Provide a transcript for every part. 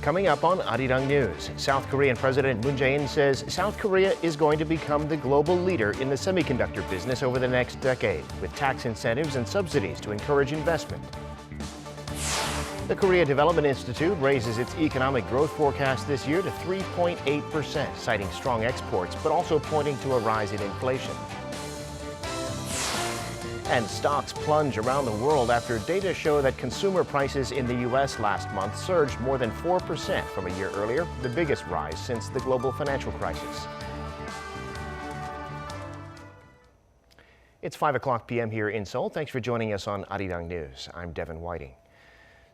Coming up on Arirang News, South Korean President Moon Jae-in says South Korea is going to become the global leader in the semiconductor business over the next decade, with tax incentives and subsidies to encourage investment. The Korea Development Institute raises its economic growth forecast this year to 3.8%, citing strong exports, but also pointing to a rise in inflation. And stocks plunge around the world after data show that consumer prices in the U.S. last month surged more than 4% from a year earlier, the biggest rise since the global financial crisis. It's 5 p.m. here in Seoul. Thanks for joining us on Arirang News. I'm Devin Whiting.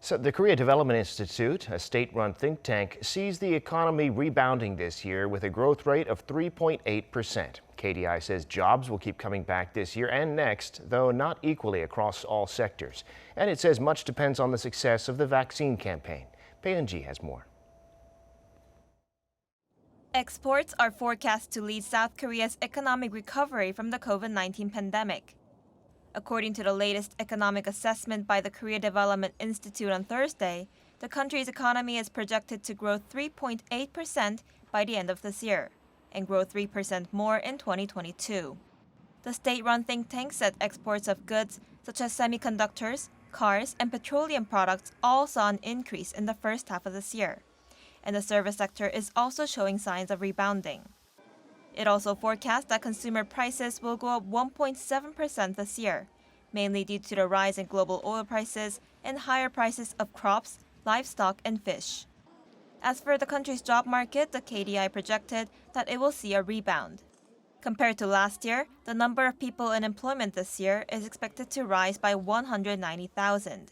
So the Korea Development Institute, a state-run think tank, sees the economy rebounding this year with a growth rate of 3.8%. KDI says jobs will keep coming back this year and next, though not equally across all sectors. And it says much depends on the success of the vaccine campaign. Pae-eun-ji has more. Exports are forecast to lead South Korea's economic recovery from the COVID-19 pandemic. According to the latest economic assessment by the Korea Development Institute on Thursday, the country's economy is projected to grow 3.8% by the end of this year and grow 3% more in 2022. The state-run think tank said exports of goods such as semiconductors, cars, and petroleum products all saw an increase in the first half of this year, and the service sector is also showing signs of rebounding. It also forecasts that consumer prices will go up 1.7% this year, mainly due to the rise in global oil prices and higher prices of crops, livestock, and fish. As for the country's job market, the KDI projected that it will see a rebound. Compared to last year, the number of people in employment this year is expected to rise by 190,000.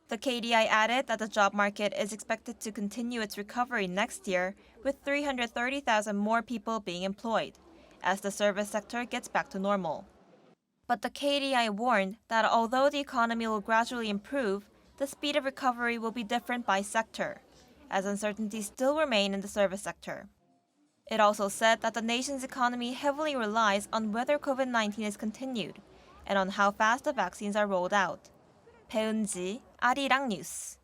The KDI added that the job market is expected to continue its recovery next year, with 330,000 more people being employed, as the service sector gets back to normal. But the KDI warned that although the economy will gradually improve, the speed of recovery will be different by sector, as uncertainties still remain in the service sector. It also said that the nation's economy heavily relies on whether COVID-19 is continued and on how fast the vaccines are rolled out. Pae-eun-ji, Arirang News.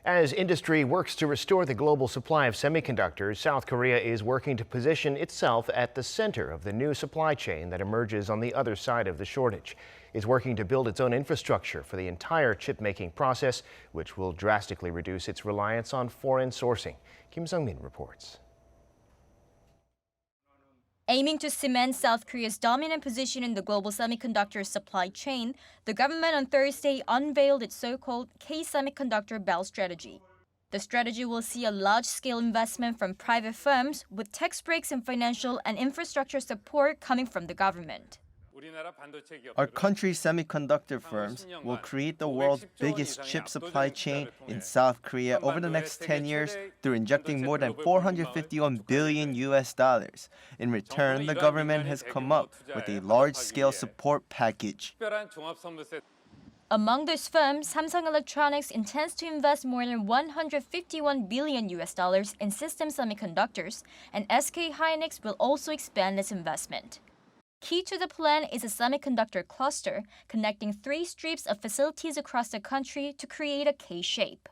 As industry works to restore the global supply of semiconductors, South Korea is working to position itself at the center of the new supply chain that emerges on the other side of the shortage. It's working to build its own infrastructure for the entire chip-making process, which will drastically reduce its reliance on foreign sourcing. Kim Sung-min reports. Aiming to cement South Korea's dominant position in the global semiconductor supply chain, the government on Thursday unveiled its so-called K-Semiconductor Belt strategy. The strategy will see a large-scale investment from private firms, with tax breaks and financial and infrastructure support coming from the government. Our country's semiconductor firms will create the world's biggest chip supply chain in South Korea over the next 10 years through injecting more than $451 billion. In return, the government has come up with a large-scale support package. Among those firms, Samsung Electronics intends to invest more than $151 billion in system semiconductors, and SK Hynix will also expand its investment. Key to the plan is a semiconductor cluster connecting 3 strips of facilities across the country to create a K-shape.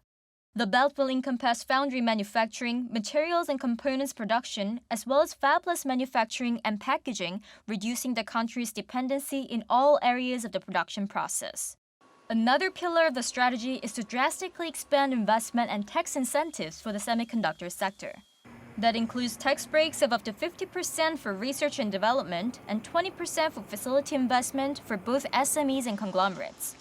The belt will encompass foundry manufacturing, materials and components production, as well as fabless manufacturing and packaging, reducing the country's dependency in all areas of the production process. Another pillar of the strategy is to drastically expand investment and tax incentives for the semiconductor sector. That includes tax breaks of up to 50% for research and development and 20% for facility investment for both SMEs and conglomerates.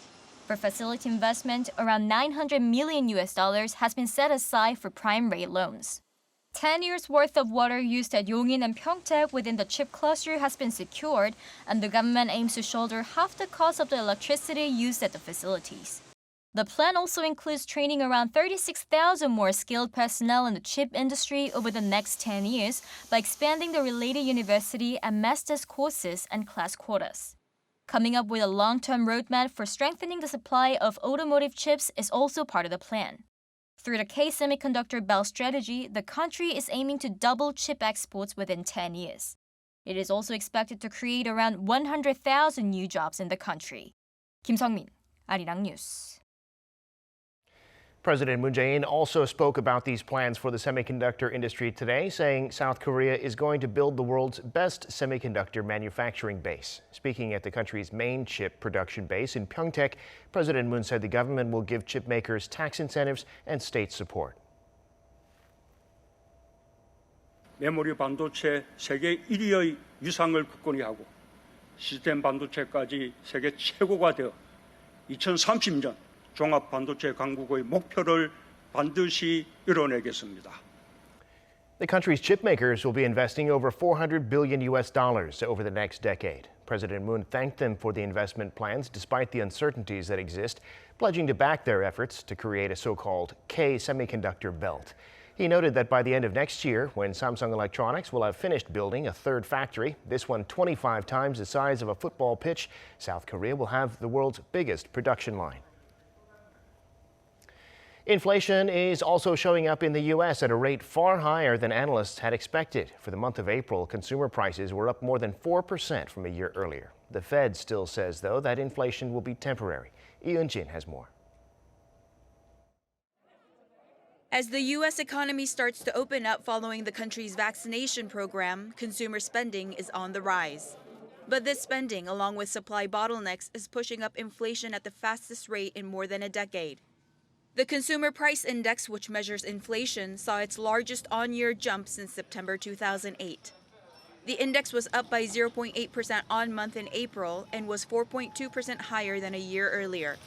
For facility investment, around $900 million has been set aside for prime rate loans. 10 years' worth of water used at Yongin and Pyeongtaek within the chip cluster has been secured, and the government aims to shoulder half the cost of the electricity used at the facilities. The plan also includes training around 36,000 more skilled personnel in the chip industry over the next 10 years by expanding the related university and master's courses and class quotas. Coming up with a long-term roadmap for strengthening the supply of automotive chips is also part of the plan. Through the K-Semiconductor Belt strategy, the country is aiming to double chip exports within 10 years. It is also expected to create around 100,000 new jobs in the country. Kim Sung-min, Arirang News. President Moon Jae-in also spoke about these plans for the semiconductor industry today, saying South Korea is going to build the world's best semiconductor manufacturing base. Speaking at the country's main chip production base in Pyeongtaek, President Moon said the government will give chip makers tax incentives and state support. 메모리 반도체 세계 1위의 위상을 굳건히 하고 시스템 반도체까지 세계 최고가 되어 2030년 종합 반도체 강국의 목표를 반드시 이뤄내겠습니다. The country's chip makers will be investing over $400 billion over the next decade. President Moon thanked them for the investment plans despite the uncertainties that exist, pledging to back their efforts to create a so-called K semiconductor belt. He noted that by the end of next year, when Samsung Electronics will have finished building a third factory, this one 25 times the size of a football pitch, South Korea will have the world's biggest production line. Inflation is also showing up in the U.S. at a rate far higher than analysts had expected. For the month of April, consumer prices were up more than 4% from a year earlier. The Fed still says, though, that inflation will be temporary. Ryu Hyun-jin has more. As the U.S. economy starts to open up following the country's vaccination program, consumer spending is on the rise. But this spending, along with supply bottlenecks, is pushing up inflation at the fastest rate in more than a decade. The Consumer Price Index, which measures inflation, saw its largest on-year jump since September 2008. The index was up by 0.8% on month in April and was 4.2% higher than a year earlier.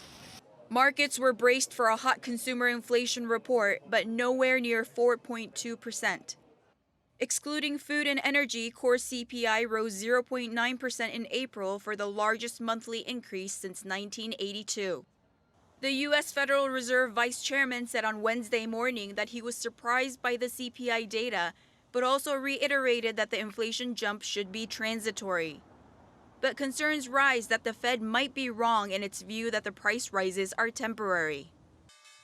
Markets were braced for a hot consumer inflation report, but nowhere near 4.2%. Excluding food and energy, core CPI rose 0.9% in April for the largest monthly increase since 1982. The U.S. Federal Reserve Vice Chairman said on Wednesday morning that he was surprised by the CPI data, but also reiterated that the inflation jump should be transitory. But concerns rise that the Fed might be wrong in its view that the price rises are temporary.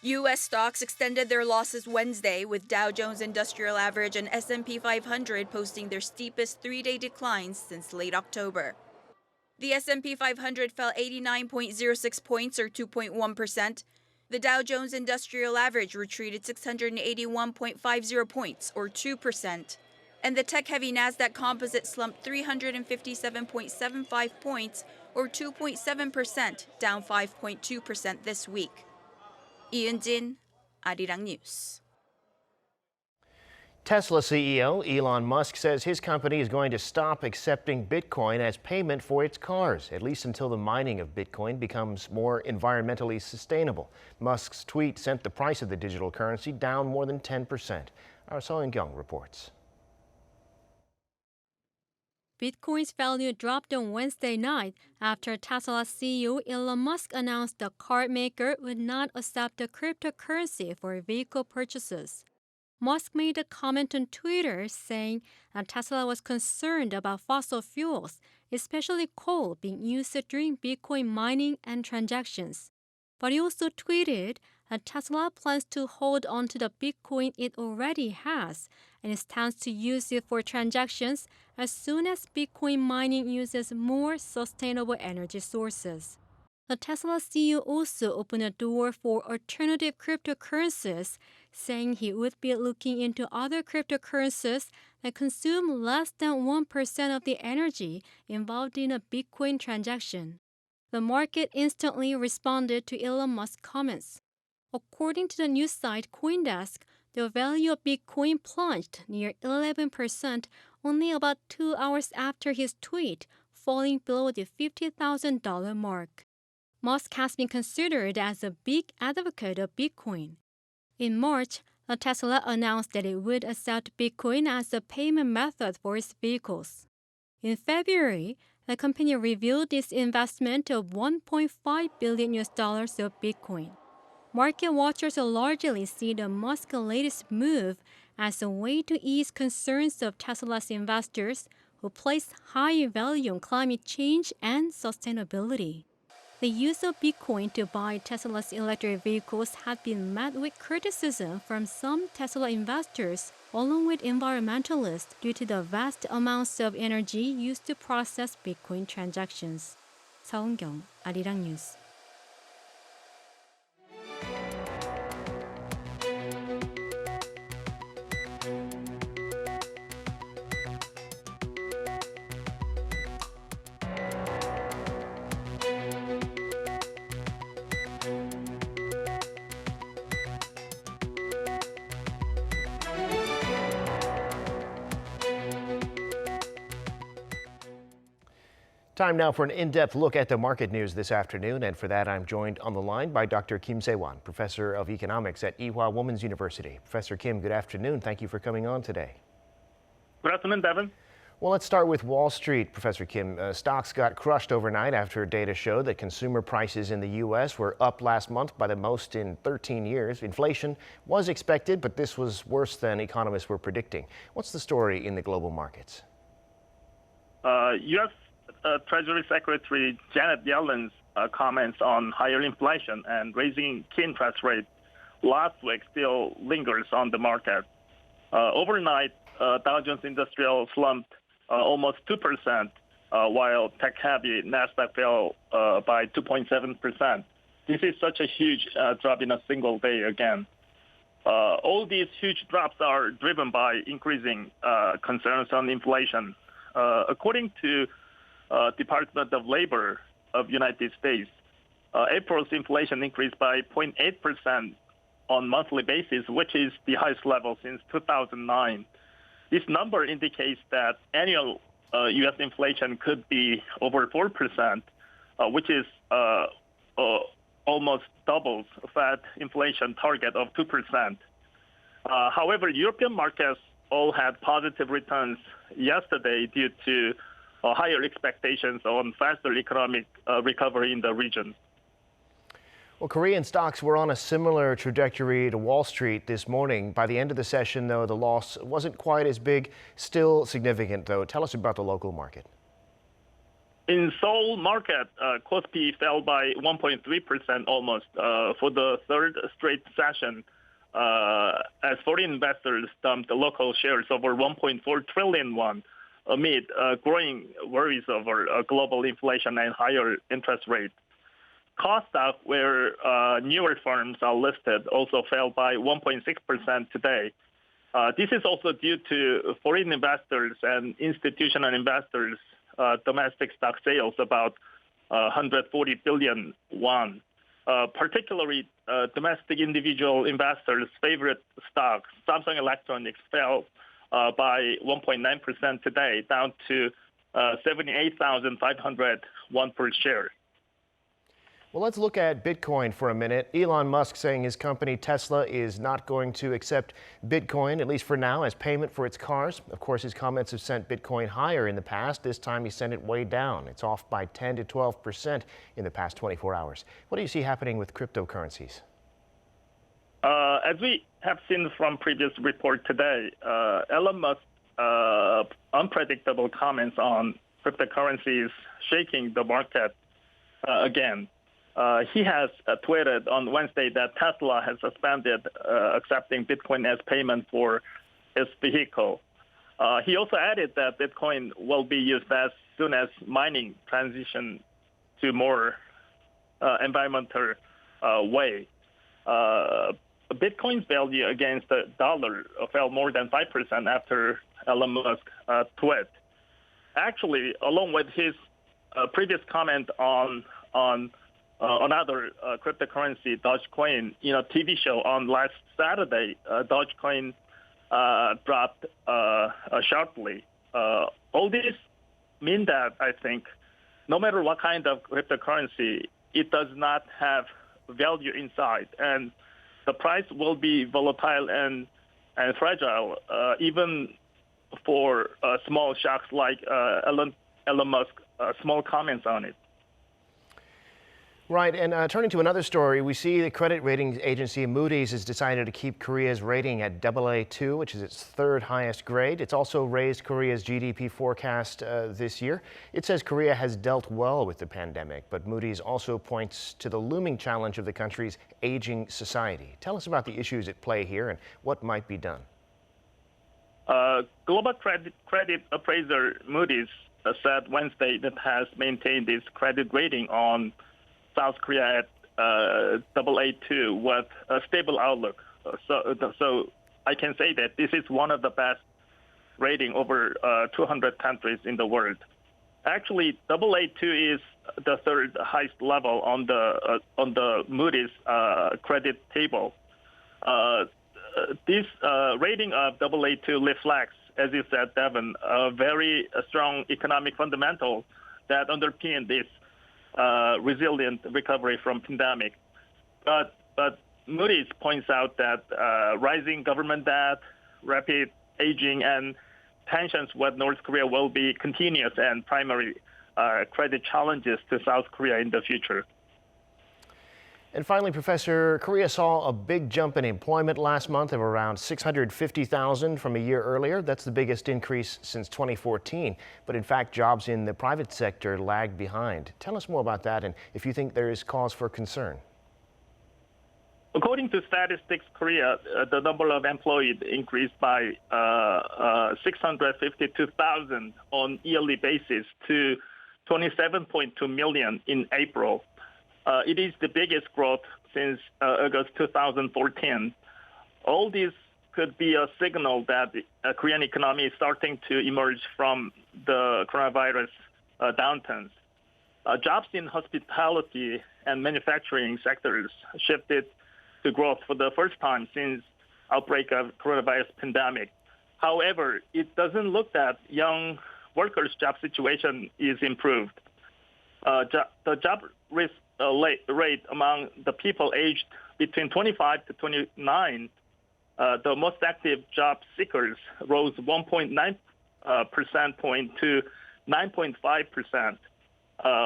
U.S. stocks extended their losses Wednesday, with Dow Jones Industrial Average and S&P 500 posting their steepest three-day declines since late October. The S&P 500 fell 89.06 points or 2.1%. The Dow Jones Industrial Average retreated 681.50 points or 2%. And the tech-heavy Nasdaq Composite slumped 357.75 points or 2.7%, down 5.2% this week. Ryu Hyun-jin, Arirang News. Tesla CEO Elon Musk says his company is going to stop accepting Bitcoin as payment for its cars, at least until the mining of Bitcoin becomes more environmentally sustainable. Musk's tweet sent the price of the digital currency down more than 10%. Our Seoul-Tokyo reports. Bitcoin's value dropped on Wednesday night after Tesla CEO Elon Musk announced the car maker would not accept the cryptocurrency for vehicle purchases. Musk made a comment on Twitter saying that Tesla was concerned about fossil fuels, especially coal, being used during Bitcoin mining and transactions. But he also tweeted that Tesla plans to hold on to the Bitcoin it already has and it stands to use it for transactions as soon as Bitcoin mining uses more sustainable energy sources. The Tesla CEO also opened a door for alternative cryptocurrencies, saying he would be looking into other cryptocurrencies that consume less than 1% of the energy involved in a Bitcoin transaction. The market instantly responded to Elon Musk's comments. According to the news site CoinDesk, the value of Bitcoin plunged near 11% only about 2 hours after his tweet, falling below the $50,000 mark. Musk has been considered as a big advocate of Bitcoin. In March, Tesla announced that it would accept Bitcoin as a payment method for its vehicles. In February, the company revealed its investment of $1.5 billion of Bitcoin. Market watchers largely see the Musk latest move as a way to ease concerns of Tesla's investors who place high value on climate change and sustainability. The use of Bitcoin to buy Tesla's electric vehicles had been met with criticism from some Tesla investors, along with environmentalists, due to the vast amounts of energy used to process Bitcoin transactions. Seoul-Tokyo, Arirang News. Time now for an in-depth look at the market news this afternoon, and for that I'm joined on the line by Dr. Kim Se-won, professor of economics at Ewha Women's University. Professor Kim, good afternoon. Thank you for coming on today. Good afternoon, Devin. Well, let's start with Wall Street, Professor Kim. Stocks got crushed overnight after data showed that consumer prices in the U.S. were up last month by the most in 13 years. Inflation was expected, but this was worse than economists were predicting. What's the story in the global markets? U.S. Treasury Secretary Janet Yellen's comments on higher inflation and raising key interest rates last week still lingers on the market. Overnight, Dow Jones Industrial slumped almost 2%, while tech-heavy Nasdaq fell by 2.7%. This is such a huge drop in a single day again. All these huge drops are driven by increasing concerns on inflation. According to Department of Labor of United States, April's inflation increased by 0.8% on monthly basis, which is the highest level since 2009. This number indicates that annual U.S. inflation could be over 4%, which is almost doubles Fed inflation target of 2%. However, European markets all had positive returns yesterday due to higher expectations on faster economic recovery in the region. Well, Korean stocks were on a similar trajectory to Wall Street this morning. By the end of the session, though, the loss wasn't quite as big, still significant, though. Tell us about the local market. In Seoul market, KOSPI fell by 1.3% almost for the third straight session as foreign investors dumped the local shares over 1.4 trillion won amid growing worries over global inflation and higher interest rates. Kosdaq, where newer firms are listed, also fell by 1.6% today. This is also due to foreign investors and institutional investors' domestic stock sales about 140 billion won. Particularly, domestic individual investors' favorite stock, Samsung Electronics, fell by 1.9% today, down to 78,500 won per share. Well, let's look at Bitcoin for a minute. Elon Musk saying his company Tesla is not going to accept Bitcoin, at least for now, as payment for its cars. Of course, his comments have sent Bitcoin higher in the past. This time he sent it way down. It's off by 10 to 12% in the past 24 hours. What do you see happening with cryptocurrencies? As we have seen from previous report today, Elon Musk's unpredictable comments on cryptocurrencies shaking the market again. He has tweeted on Wednesday that Tesla has suspended accepting Bitcoin as payment for its vehicle. He also added that Bitcoin will be used as soon as mining transition to more environmental way. Bitcoin's value against the dollar fell more than 5% after Elon Musk tweet. Actually, along with his previous comment on another cryptocurrency, Dogecoin, TV show on last Saturday, Dogecoin dropped sharply. All this mean that, I think, no matter what kind of cryptocurrency, it does not have value inside, and the price will be volatile and fragile, even for small shocks like Elon Musk's small comments on it. Right, and turning to another story, we see the credit rating agency Moody's has decided to keep Korea's rating at AA2, which is its third highest grade. It's also raised Korea's GDP forecast this year. It says Korea has dealt well with the pandemic, but Moody's also points to the looming challenge of the country's aging society. Tell us about the issues at play here and what might be done. Global credit appraiser Moody's said Wednesday that has maintained its credit rating on South Korea at AA2 with a stable outlook. So I can say that this is one of the best rating over 200 countries in the world. Actually, AA2 is the third highest level on the Moody's credit table. This rating of AA2 reflects, as you said, Devin, a very strong economic fundamental that underpin this resilient recovery from pandemic. But Moody's points out that rising government debt, rapid aging, and tensions with North Korea will be continuous and primary credit challenges to South Korea in the future. And finally, Professor, Korea saw a big jump in employment last month of around 650,000 from a year earlier. That's the biggest increase since 2014. But in fact, jobs in the private sector lagged behind. Tell us more about that and if you think there is cause for concern. According to Statistics Korea, the number of employed increased by 652,000 on yearly basis to 27.2 million in April. It is the biggest growth since August 2014. All this could be a signal that the Korean economy is starting to emerge from the coronavirus downturns. Jobs in hospitality and manufacturing sectors shifted to growth for the first time since outbreak of coronavirus pandemic. However, it doesn't look that young workers' job situation is improved. The job risk rate among the people aged between 25 to 29, the most active job seekers rose 1.9 percent point to 9.5%.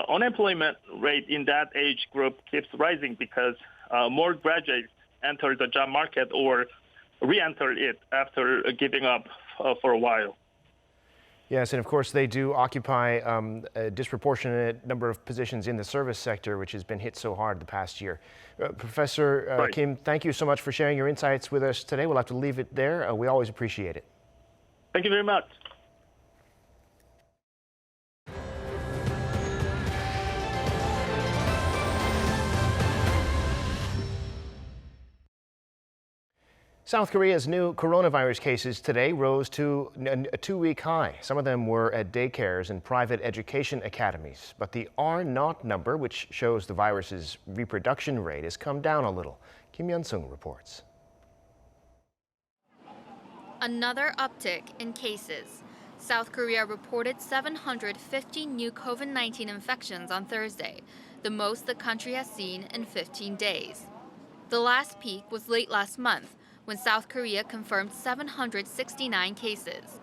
Unemployment rate in that age group keeps rising because more graduates enter the job market or re-enter it after giving up for a while. Yes, and of course they do occupy a disproportionate number of positions in the service sector, which has been hit so hard the past year. Professor Right. Kim, thank you so much for sharing your insights with us today. We'll have to leave it there. We always appreciate it. Thank you very much. South Korea's new coronavirus cases today rose to a two-week high. Some of them were at daycares and private education academies. But the R0 number, which shows the virus's reproduction rate, has come down a little. Kim Hyun-sung reports. Another uptick in cases. South Korea reported 750 new COVID-19 infections on Thursday, the most the country has seen in 15 days. The last peak was late last month, when South Korea confirmed 769 cases.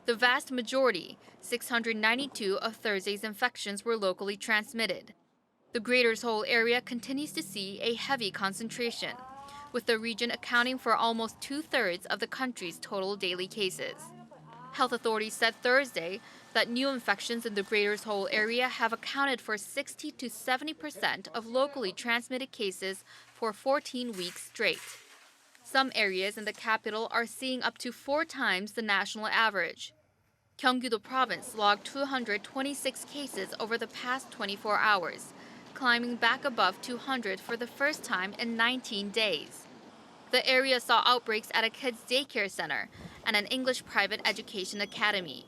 The vast majority, 692 of Thursday's infections, were locally transmitted. The Greater Seoul area continues to see a heavy concentration, with the region accounting for almost two-thirds of the country's total daily cases. Health authorities said Thursday that new infections in the Greater Seoul area have accounted for 60 to 70% of locally transmitted cases for 14 weeks straight. Some areas in the capital are seeing up to 4 times the national average. Gyeonggi-do province logged 226 cases over the past 24 hours, climbing back above 200 for the first time in 19 days. The area saw outbreaks at a kids' daycare center and an English private education academy.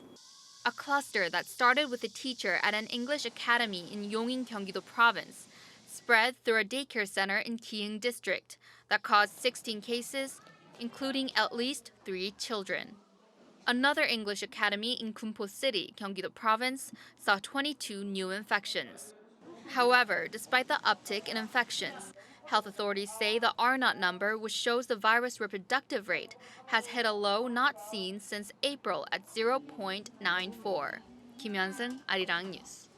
A cluster that started with a teacher at an English academy in Yongin, Gyeonggi-do province spread through a daycare center in Gihung district that caused 16 cases, including at least 3 children. Another English academy in Gumpo City, Gyeonggi-do province, saw 22 new infections. However, despite the uptick in infections, health authorities say the R0 number, which shows the virus reproductive rate, has hit a low not seen since April at 0.94. Kim Hyun-sung, Arirang News.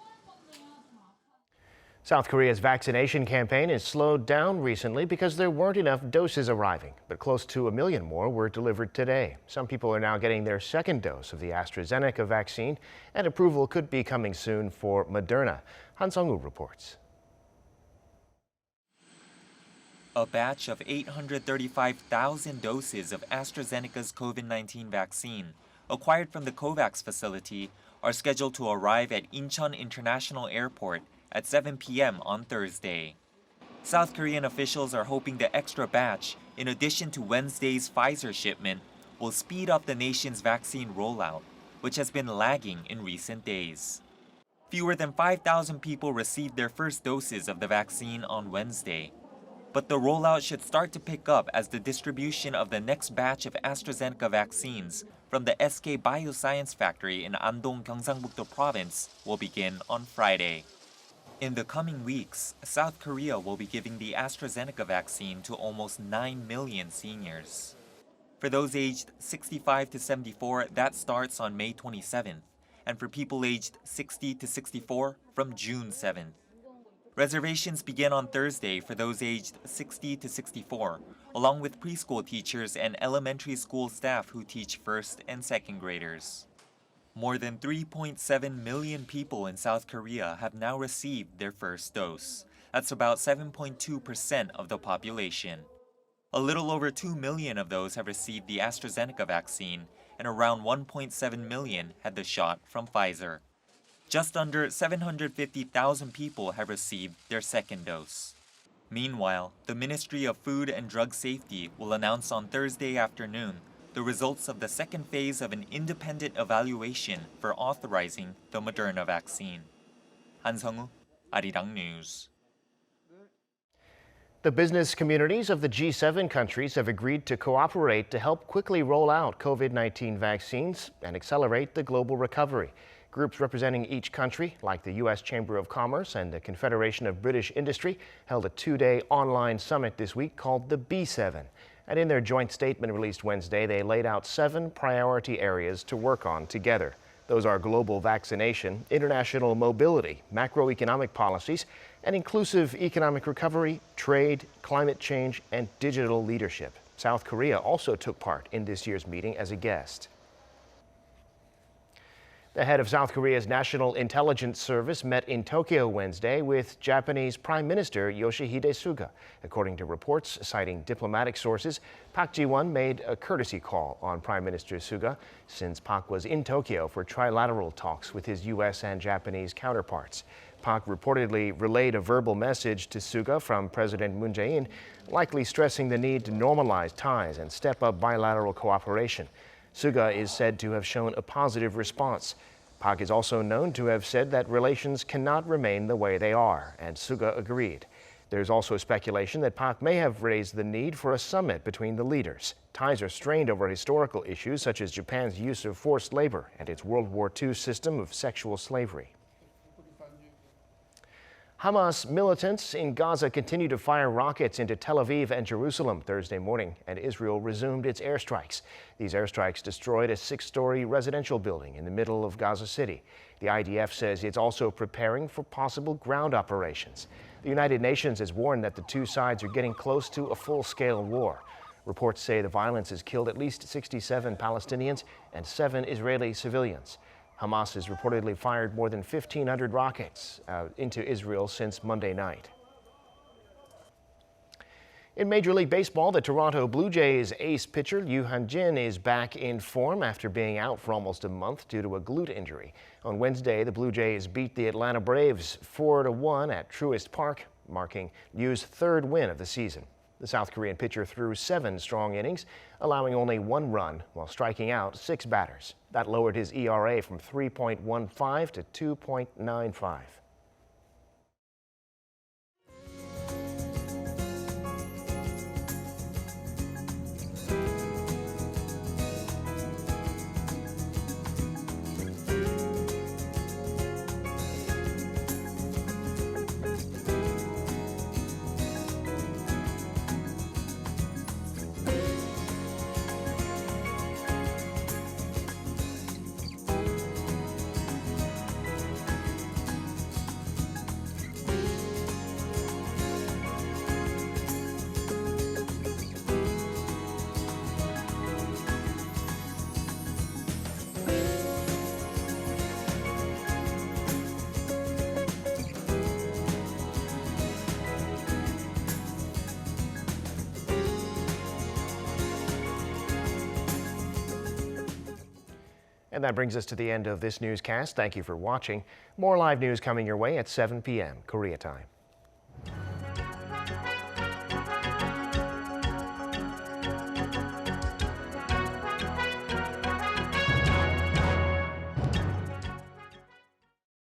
South Korea's vaccination campaign has slowed down recently because there weren't enough doses arriving, but close to 1 million more were delivered today. Some people are now getting their second dose of the AstraZeneca vaccine, and approval could be coming soon for Moderna. Han Sung-woo reports. A batch of 835,000 doses of AstraZeneca's COVID-19 vaccine, acquired from the COVAX facility, are scheduled to arrive at Incheon International Airport at 7 p.m. on Thursday. South Korean officials are hoping the extra batch, in addition to Wednesday's Pfizer shipment, will speed up the nation's vaccine rollout, which has been lagging in recent days. Fewer than 5,000 people received their first doses of the vaccine on Wednesday. But the rollout should start to pick up as the distribution of the next batch of AstraZeneca vaccines from the SK Bioscience factory in Andong, Gyeongsangbuk-do province will begin on Friday. In the coming weeks, South Korea will be giving the AstraZeneca vaccine to almost 9 million seniors. For those aged 65 to 74, that starts on May 27th, and for people aged 60 to 64, from June 7th. Reservations begin on Thursday for those aged 60 to 64, along with preschool teachers and elementary school staff who teach first and second graders. More than 3.7 million people in South Korea have now received their first dose. That's about 7.2% of the population. A little over 2 million of those have received the AstraZeneca vaccine, and around 1.7 million had the shot from Pfizer. Just under 750,000 people have received their second dose. Meanwhile, the Ministry of Food and Drug Safety will announce on Thursday afternoon the results of the second phase of an independent evaluation for authorizing the Moderna vaccine. Han Sung-woo, Arirang News. The business communities of the G7 countries have agreed to cooperate to help quickly roll out COVID-19 vaccines and accelerate the global recovery. Groups representing each country, like the U.S. Chamber of Commerce and the Confederation of British Industry, held a two-day online summit this week called the B7. And in their joint statement released Wednesday, they laid out 7 priority areas to work on together. Those are global vaccination, international mobility, macroeconomic policies, and inclusive economic recovery, trade, climate change, and digital leadership. South Korea also took part in this year's meeting as a guest. The head of South Korea's National Intelligence Service met in Tokyo Wednesday with Japanese Prime Minister Yoshihide Suga. According to reports citing diplomatic sources, Park Ji-won made a courtesy call on Prime Minister Suga since Park was in Tokyo for trilateral talks with his U.S. and Japanese counterparts. Park reportedly relayed a verbal message to Suga from President Moon Jae-in, likely stressing the need to normalize ties and step up bilateral cooperation. Suga is said to have shown a positive response. Park is also known to have said that relations cannot remain the way they are, and Suga agreed. There's also speculation that Park may have raised the need for a summit between the leaders. Ties are strained over historical issues such as Japan's use of forced labor and its World War II system of sexual slavery. Hamas militants in Gaza continue to fire rockets into Tel Aviv and Jerusalem Thursday morning, and Israel resumed its airstrikes. These airstrikes destroyed a 6-story residential building in the middle of Gaza City. The IDF says it's also preparing for possible ground operations. The United Nations has warned that the two sides are getting close to a full-scale war. Reports say the violence has killed at least 67 Palestinians and 7 Israeli civilians. Hamas has reportedly fired more than 1,500 rockets into Israel since Monday night. In Major League Baseball, the Toronto Blue Jays ace pitcher Ryu Hyun-jin is back in form after being out for almost a month due to a glute injury. On Wednesday, the Blue Jays beat the Atlanta Braves 4-1 at Truist Park, marking Ryu's 3rd win of the season. The South Korean pitcher threw 7 strong innings, allowing only 1 run while striking out 6 batters. That lowered his ERA from 3.15 to 2.95. And that brings us to the end of this newscast. Thank you for watching. More live news coming your way at 7 p.m. Korea time.